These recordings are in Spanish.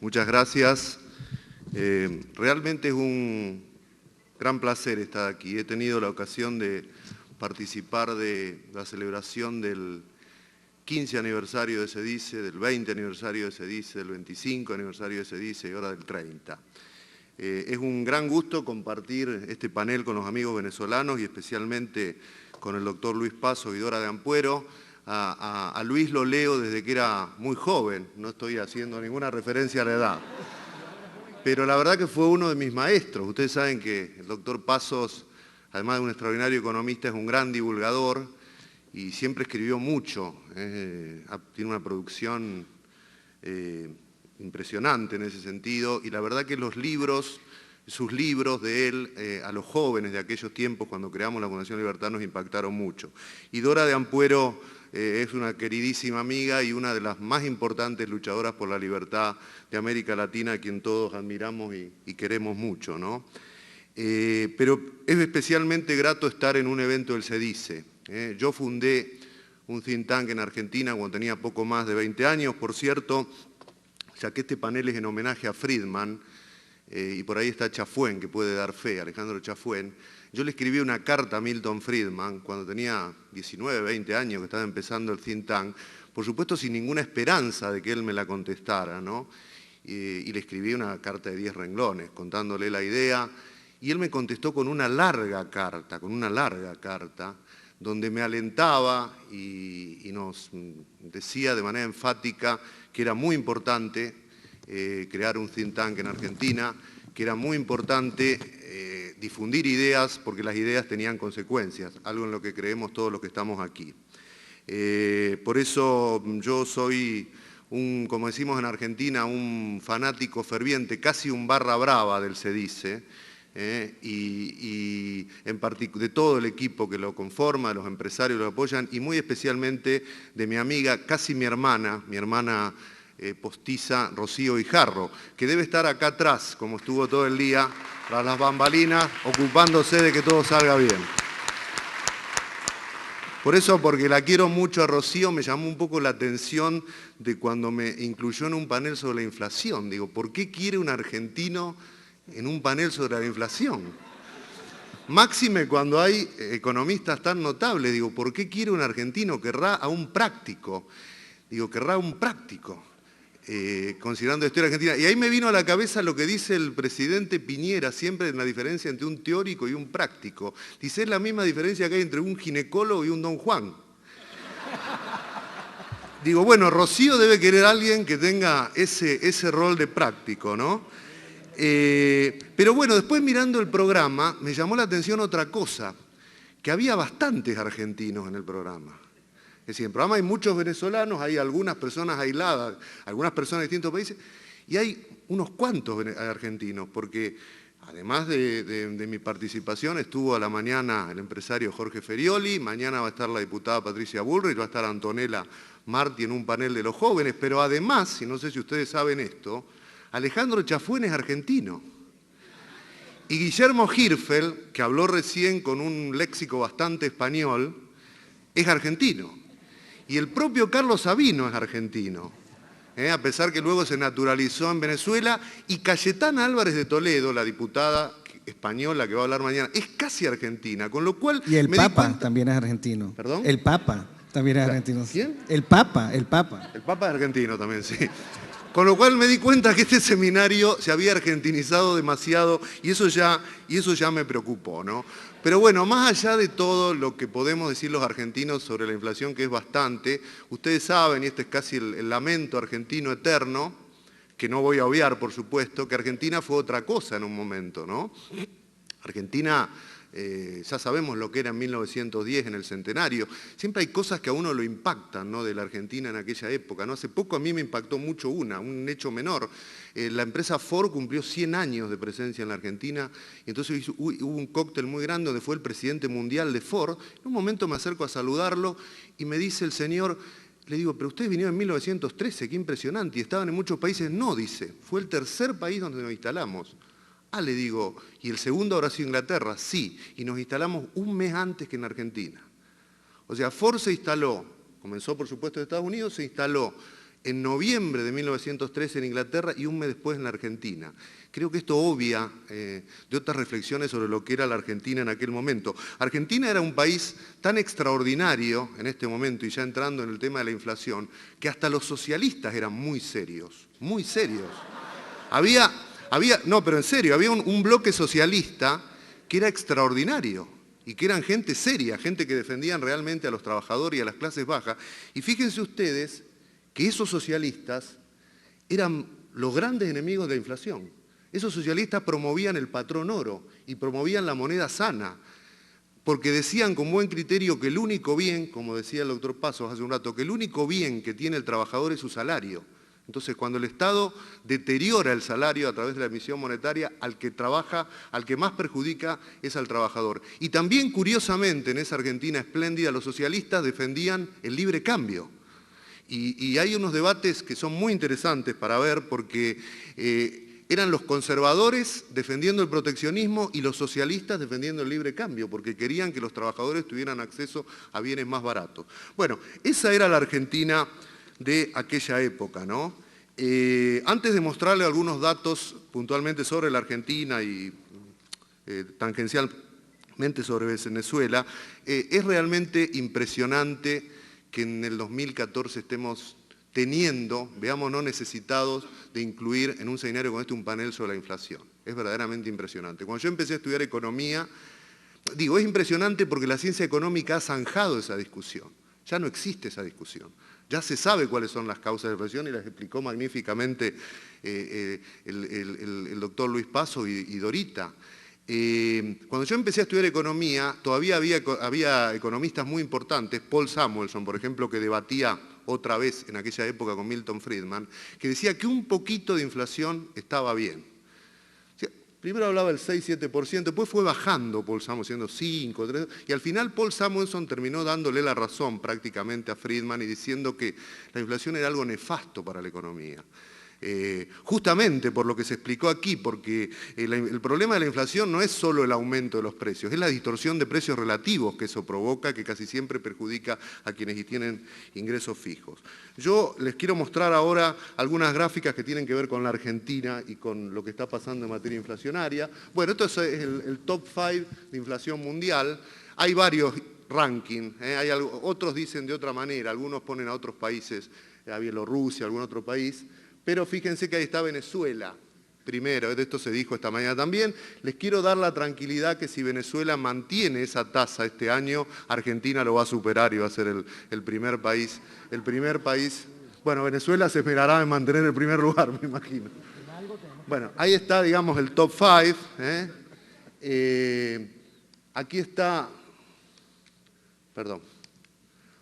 Muchas gracias. Realmente es un gran placer estar aquí. He tenido la ocasión de participar de la celebración del 15 aniversario de SEDICE, del 20 aniversario de SEDICE, del 25 aniversario de SEDICE y ahora del 30. Es un gran gusto compartir este panel con los amigos venezolanos y especialmente con el doctor Luis Paso y Dora de Ampuero. A Luis lo leo desde que era muy joven, no estoy haciendo ninguna referencia a la edad. Pero la verdad que fue uno de mis maestros. Ustedes saben que el doctor Pasos, además de un extraordinario economista, es un gran divulgador y siempre escribió mucho. Tiene una producción impresionante en ese sentido y la verdad que sus libros de él a los jóvenes de aquellos tiempos cuando creamos la Fundación Libertad nos impactaron mucho. Y Dora de Ampuero es una queridísima amiga y una de las más importantes luchadoras por la libertad de América Latina, a quien todos admiramos y queremos mucho, ¿no? Pero es especialmente grato estar en un evento del SEDICE. Yo fundé un think tank en Argentina cuando tenía poco más de 20 años, por cierto, ya que este panel es en homenaje a Friedman, y por ahí está Chafuen, que puede dar fe, Alejandro Chafuen. Yo le escribí una carta a Milton Friedman cuando tenía 19, 20 años, que estaba empezando el think tank, por supuesto sin ninguna esperanza de que él me la contestara, ¿no? Y le escribí una carta de 10 renglones, contándole la idea, y él me contestó con una larga carta, donde me alentaba y nos decía de manera enfática que era muy importante crear un think tank en Argentina, que era muy importante difundir ideas porque las ideas tenían consecuencias, algo en lo que creemos todos los que estamos aquí. Por eso yo soy, como decimos en Argentina, un fanático ferviente, casi un barra brava del SEDICE, y de todo el equipo que lo conforma, de los empresarios que lo apoyan, y muy especialmente de mi amiga, casi mi hermana postiza Rocío Guijarro, que debe estar acá atrás, como estuvo todo el día, tras las bambalinas, ocupándose de que todo salga bien. Por eso, porque la quiero mucho a Rocío, me llamó un poco la atención de cuando me incluyó en un panel sobre la inflación. Digo, ¿por qué quiere un argentino en un panel sobre la inflación? Máxime cuando hay economistas tan notables. Digo, ¿por qué quiere un argentino? Querrá a un práctico. Digo, querrá a un práctico. Considerando la historia argentina. Y ahí me vino a la cabeza lo que dice el presidente Piñera, siempre en la diferencia entre un teórico y un práctico. Dice, es la misma diferencia que hay entre un ginecólogo y un Don Juan. Digo, bueno, Rocío debe querer a alguien que tenga ese rol de práctico, ¿no? Pero bueno, después mirando el programa, me llamó la atención otra cosa, que había bastantes argentinos en el programa. Es decir, en el programa hay muchos venezolanos, hay algunas personas aisladas, algunas personas de distintos países, y hay unos cuantos argentinos, porque además de mi participación estuvo a la mañana el empresario Jorge Ferioli, mañana va a estar la diputada Patricia Bullrich, va a estar Antonella Martí en un panel de los jóvenes, pero además, y no sé si ustedes saben esto, Alejandro Chafuen es argentino. Y Guillermo Hirfeld, que habló recién con un léxico bastante español, es argentino. Y el propio Carlos Sabino es argentino, a pesar que luego se naturalizó en Venezuela. Y Cayetana Álvarez de Toledo, la diputada española que va a hablar mañana, es casi argentina, con lo cual... Y el Papa también es argentino. ¿Perdón? El Papa también es argentino. ¿Quién? El Papa. El Papa es argentino también, sí. Con lo cual me di cuenta que este seminario se había argentinizado demasiado y eso ya me preocupó, ¿no? Pero bueno, más allá de todo lo que podemos decir los argentinos sobre la inflación, que es bastante, ustedes saben, y este es casi el lamento argentino eterno, que no voy a obviar, por supuesto, que Argentina fue otra cosa en un momento, ¿no? Argentina... ya sabemos lo que era en 1910 en el centenario. Siempre hay cosas que a uno lo impactan, ¿no?, de la Argentina en aquella época, ¿no? Hace poco a mí me impactó mucho un hecho menor. La empresa Ford cumplió 100 años de presencia en la Argentina y entonces hubo un cóctel muy grande donde fue el presidente mundial de Ford. En un momento me acerco a saludarlo y me dice el señor, le digo, pero ustedes vinieron en 1913, qué impresionante, y estaban en muchos países. No, dice, fue el tercer país donde nos instalamos. Ah, le digo, ¿y el segundo habrá sido Inglaterra? Sí, y nos instalamos un mes antes que en Argentina. O sea, Ford se instaló, comenzó por supuesto en Estados Unidos, se instaló en noviembre de 1913 en Inglaterra y un mes después en la Argentina. Creo que esto obvia de otras reflexiones sobre lo que era la Argentina en aquel momento. Argentina era un país tan extraordinario en este momento, y ya entrando en el tema de la inflación, que hasta los socialistas eran muy serios, muy serios. No, pero en serio, había un bloque socialista que era extraordinario y que eran gente seria, gente que defendían realmente a los trabajadores y a las clases bajas. Y fíjense ustedes que esos socialistas eran los grandes enemigos de la inflación. Esos socialistas promovían el patrón oro y promovían la moneda sana, porque decían con buen criterio que el único bien, como decía el doctor Pasos hace un rato, que el único bien que tiene el trabajador es su salario. Entonces, cuando el Estado deteriora el salario a través de la emisión monetaria, al que trabaja, al que más perjudica es al trabajador. Y también, curiosamente, en esa Argentina espléndida, los socialistas defendían el libre cambio. Y hay unos debates que son muy interesantes para ver, porque eran los conservadores defendiendo el proteccionismo y los socialistas defendiendo el libre cambio, porque querían que los trabajadores tuvieran acceso a bienes más baratos. Bueno, esa era la Argentina de aquella época, ¿no? Antes de mostrarle algunos datos puntualmente sobre la Argentina y tangencialmente sobre Venezuela, es realmente impresionante que en el 2014 estemos veamos no necesitados de incluir en un seminario como este un panel sobre la inflación. Es verdaderamente impresionante. Cuando yo empecé a estudiar economía, digo, es impresionante porque la ciencia económica ha zanjado esa discusión. Ya no existe esa discusión. Ya se sabe cuáles son las causas de la inflación y las explicó magníficamente el doctor Luis Paso y Dorita. Cuando yo empecé a estudiar economía, todavía había economistas muy importantes, Paul Samuelson, por ejemplo, que debatía otra vez en aquella época con Milton Friedman, que decía que un poquito de inflación estaba bien. O sea, primero hablaba del 6-7%, después fue bajando Paul Samuelson, siendo 5, 3, y al final Paul Samuelson terminó dándole la razón prácticamente a Friedman y diciendo que la inflación era algo nefasto para la economía. Justamente por lo que se explicó aquí, porque el problema de la inflación no es solo el aumento de los precios, es la distorsión de precios relativos que eso provoca, que casi siempre perjudica a quienes tienen ingresos fijos. Yo les quiero mostrar ahora algunas gráficas que tienen que ver con la Argentina y con lo que está pasando en materia inflacionaria. Bueno, esto es el top 5 de inflación mundial. Hay varios rankings, otros dicen de otra manera, algunos ponen a otros países, a Bielorrusia, algún otro país. Pero fíjense que ahí está Venezuela, primero, de esto se dijo esta mañana también. Les quiero dar la tranquilidad que si Venezuela mantiene esa tasa este año, Argentina lo va a superar y va a ser el primer país. Bueno, Venezuela se esperará en mantener el primer lugar, me imagino. Bueno, ahí está, digamos, el top 5. Aquí está, perdón.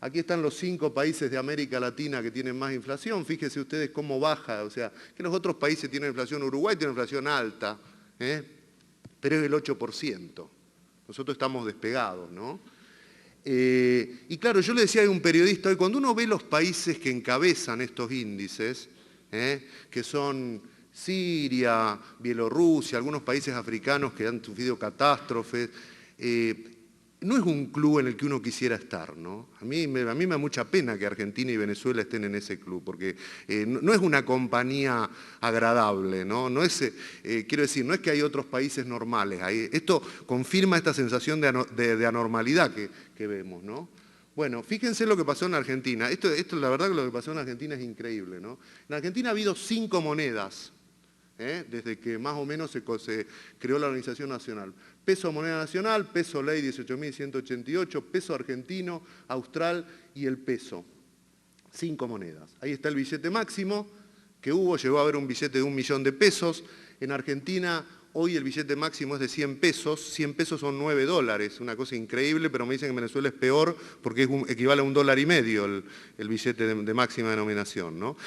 Aquí están los 5 países de América Latina que tienen más inflación. Fíjense ustedes cómo baja. O sea, que los otros países tienen inflación. Uruguay tiene inflación alta, pero es del 8%. Nosotros estamos despegados, ¿no? Y claro, yo le decía a un periodista hoy, cuando uno ve los países que encabezan estos índices, que son Siria, Bielorrusia, algunos países africanos que han sufrido catástrofes, no es un club en el que uno quisiera estar, ¿no? A mí me da mucha pena que Argentina y Venezuela estén en ese club, porque no es una compañía agradable, ¿no? Quiero decir, no es que hay otros países normales. Esto confirma esta sensación de anormalidad que vemos, ¿no? Bueno, fíjense lo que pasó en Argentina. Esto la verdad que lo que pasó en Argentina es increíble, ¿no? En Argentina ha habido 5 monedas, desde que más o menos se creó la Organización Nacional. Peso moneda nacional, peso ley 18.188, peso argentino, austral y el peso. 5 monedas. Ahí está el billete máximo que llegó a haber un billete de 1 millón de pesos. En Argentina hoy el billete máximo es de 100 pesos. 100 pesos son $9, una cosa increíble, pero me dicen que en Venezuela es peor porque equivale a $1,50 el billete de máxima denominación, ¿no?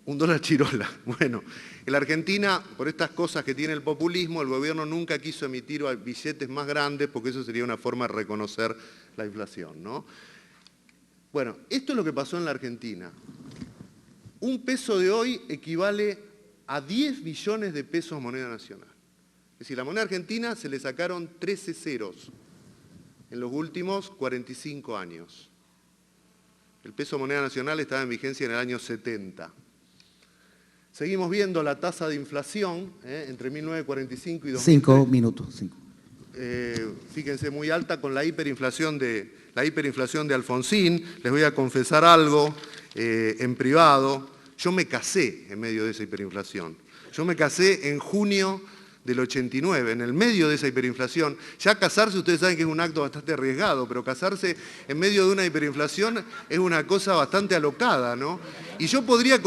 $1 chirola. Bueno, en la Argentina, por estas cosas que tiene el populismo, el gobierno nunca quiso emitir billetes más grandes porque eso sería una forma de reconocer la inflación, ¿no? Bueno, esto es lo que pasó en la Argentina. Un peso de hoy equivale a 10 billones de pesos moneda nacional. Es decir, la moneda argentina se le sacaron 13 ceros en los últimos 45 años. El peso moneda nacional estaba en vigencia en el año 70. Seguimos viendo la tasa de inflación entre 1945 y 2003. 5 minutos. 5. Fíjense, muy alta con la hiperinflación de Alfonsín. Les voy a confesar algo en privado. Yo me casé en medio de esa hiperinflación. Yo me casé en junio del 89, en el medio de esa hiperinflación. Ya casarse, ustedes saben que es un acto bastante arriesgado, pero casarse en medio de una hiperinflación es una cosa bastante alocada, ¿no? Y yo podría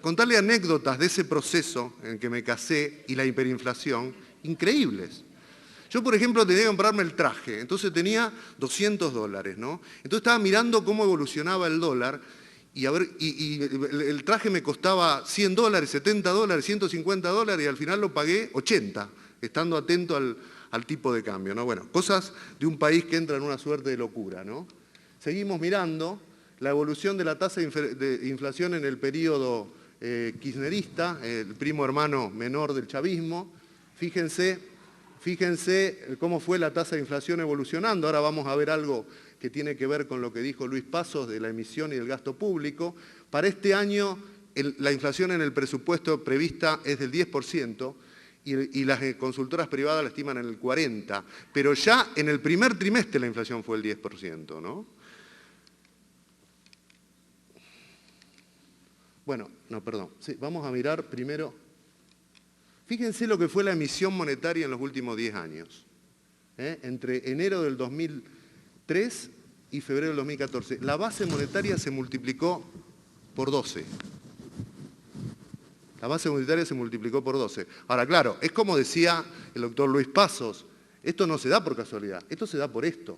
contarle anécdotas de ese proceso en que me casé y la hiperinflación, increíbles. Yo, por ejemplo, tenía que comprarme el traje, entonces tenía $200, ¿no? Entonces estaba mirando cómo evolucionaba el dólar y el traje me costaba $100, $70, $150 y al final lo pagué 80, estando atento al tipo de cambio, ¿no? Bueno, cosas de un país que entra en una suerte de locura, ¿no? Seguimos mirando la evolución de la tasa de inflación en el periodo kirchnerista, el primo hermano menor del chavismo. Fíjense cómo fue la tasa de inflación evolucionando. Ahora vamos a ver algo que tiene que ver con lo que dijo Luis Passos de la emisión y del gasto público. Para este año la inflación en el presupuesto prevista es del 10% y las consultoras privadas la estiman en el 40%, pero ya en el primer trimestre la inflación fue el 10%, ¿no? Bueno, no, perdón. Sí, vamos a mirar primero. Fíjense lo que fue la emisión monetaria en los últimos 10 años. Entre enero del 2003 y febrero del 2014. La base monetaria se multiplicó por 12. La base monetaria se multiplicó por 12. Ahora, claro, es como decía el doctor Luis Passos, esto no se da por casualidad, esto se da por esto.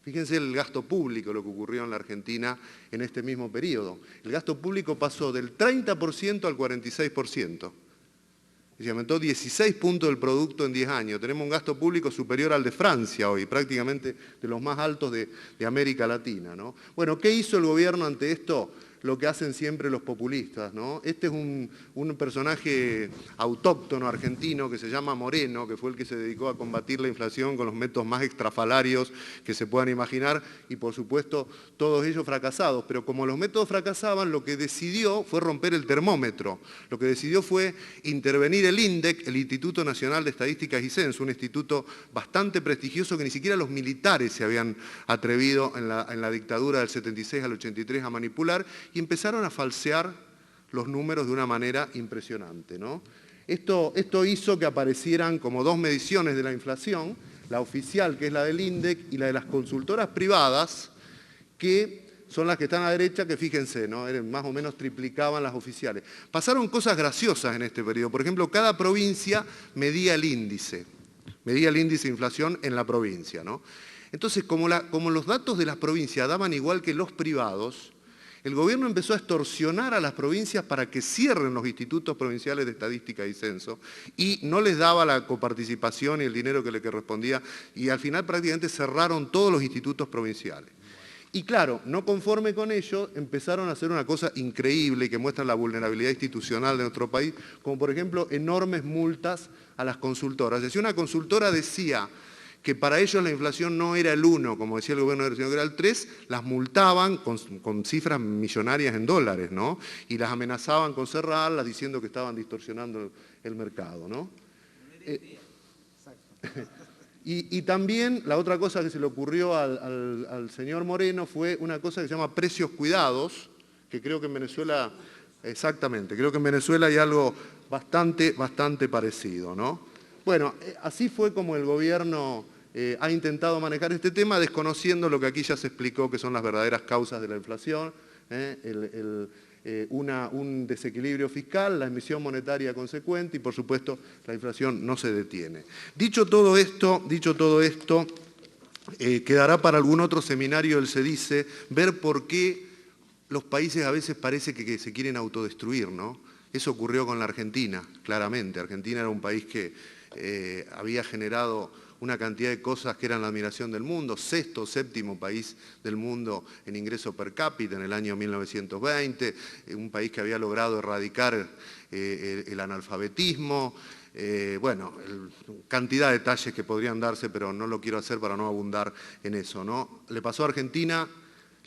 Fíjense el gasto público, lo que ocurrió en la Argentina en este mismo periodo. El gasto público pasó del 30% al 46%. Y aumentó 16 puntos del producto en 10 años. Tenemos un gasto público superior al de Francia hoy, prácticamente de los más altos de América Latina, ¿no? Bueno, ¿qué hizo el gobierno ante esto? Lo que hacen siempre los populistas, ¿no? Este es un personaje autóctono argentino que se llama Moreno, que fue el que se dedicó a combatir la inflación con los métodos más estrafalarios que se puedan imaginar y, por supuesto, todos ellos fracasados. Pero como los métodos fracasaban, lo que decidió fue romper el termómetro. Lo que decidió fue intervenir el INDEC, el Instituto Nacional de Estadísticas y Censo, un instituto bastante prestigioso que ni siquiera los militares se habían atrevido en la dictadura del 76 al 83 a manipular, y empezaron a falsear los números de una manera impresionante, ¿no? Esto hizo que aparecieran como dos mediciones de la inflación, la oficial, que es la del INDEC, y la de las consultoras privadas, que son las que están a la derecha, que fíjense, ¿no? Más o menos triplicaban las oficiales. Pasaron cosas graciosas en este periodo. Por ejemplo, cada provincia medía el índice de inflación en la provincia, ¿no? Entonces, como los datos de las provincias daban igual que los privados, el gobierno empezó a extorsionar a las provincias para que cierren los institutos provinciales de estadística y censo y no les daba la coparticipación y el dinero que le correspondía y al final prácticamente cerraron todos los institutos provinciales. Y claro, no conforme con ello, empezaron a hacer una cosa increíble que muestra la vulnerabilidad institucional de nuestro país, como por ejemplo enormes multas a las consultoras. Es decir, una consultora decía que para ellos la inflación no era el 1, como decía el gobierno, sino que era el 3, las multaban con cifras millonarias en dólares, ¿no? Y las amenazaban con cerrarlas diciendo que estaban distorsionando el mercado, ¿no? Y también la otra cosa que se le ocurrió al señor Moreno fue una cosa que se llama precios cuidados, que creo que en Venezuela, exactamente, creo que en Venezuela hay algo bastante parecido, ¿no? Bueno, así fue como el gobierno ha intentado manejar este tema, desconociendo lo que aquí ya se explicó, que son las verdaderas causas de la inflación, un desequilibrio fiscal, la emisión monetaria consecuente y, por supuesto, la inflación no se detiene. Dicho todo esto, quedará para algún otro seminario del CEDICE ver por qué los países a veces parece que se quieren autodestruir, ¿no? Eso ocurrió con la Argentina, claramente. Argentina era un país que había generado una cantidad de cosas que eran la admiración del mundo, sexto o séptimo país del mundo en ingreso per cápita en el año 1920, un país que había logrado erradicar el analfabetismo, bueno, cantidad de detalles que podrían darse, pero no lo quiero hacer para no abundar en eso, ¿no? Le pasó a Argentina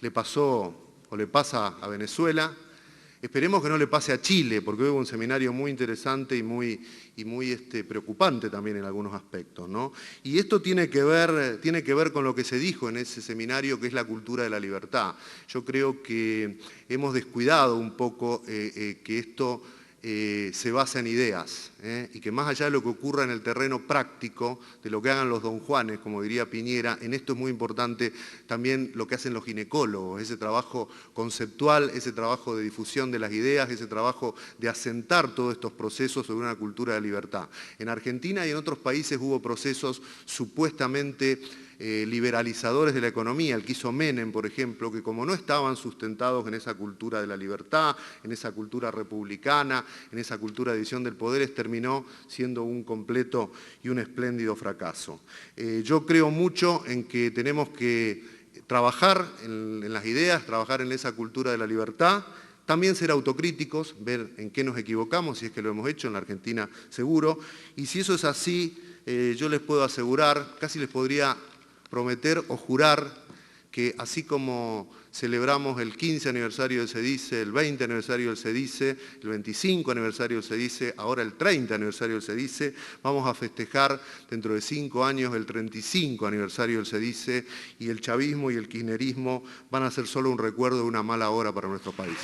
le pasó o le pasa a Venezuela. Esperemos que no le pase a Chile, porque hubo un seminario muy interesante y muy preocupante también en algunos aspectos, ¿no? Y esto tiene que ver con lo que se dijo en ese seminario, que es la cultura de la libertad. Yo creo que hemos descuidado un poco que esto se basa en ideas, y que más allá de lo que ocurra en el terreno práctico, de lo que hagan los don Juanes, como diría Piñera, en esto es muy importante también lo que hacen los ginecólogos, ese trabajo conceptual, ese trabajo de difusión de las ideas, ese trabajo de asentar todos estos procesos sobre una cultura de libertad. En Argentina y en otros países hubo procesos supuestamente liberalizadores de la economía, el que hizo Menem, por ejemplo, que como no estaban sustentados en esa cultura de la libertad, en esa cultura republicana, en esa cultura de división del poder, terminó siendo un completo y un espléndido fracaso. Yo creo mucho en que tenemos que trabajar en las ideas, trabajar en esa cultura de la libertad, también ser autocríticos, ver en qué nos equivocamos, si es que lo hemos hecho, en la Argentina seguro, y si eso es así, yo les puedo asegurar, casi les podría prometer o jurar que así como celebramos el 15 aniversario del CEDICE, el 20 aniversario del CEDICE, el 25 aniversario del CEDICE, ahora el 30 aniversario del CEDICE, vamos a festejar dentro de 5 años el 35 aniversario del CEDICE, y el chavismo y el kirchnerismo van a ser solo un recuerdo de una mala hora para nuestro país.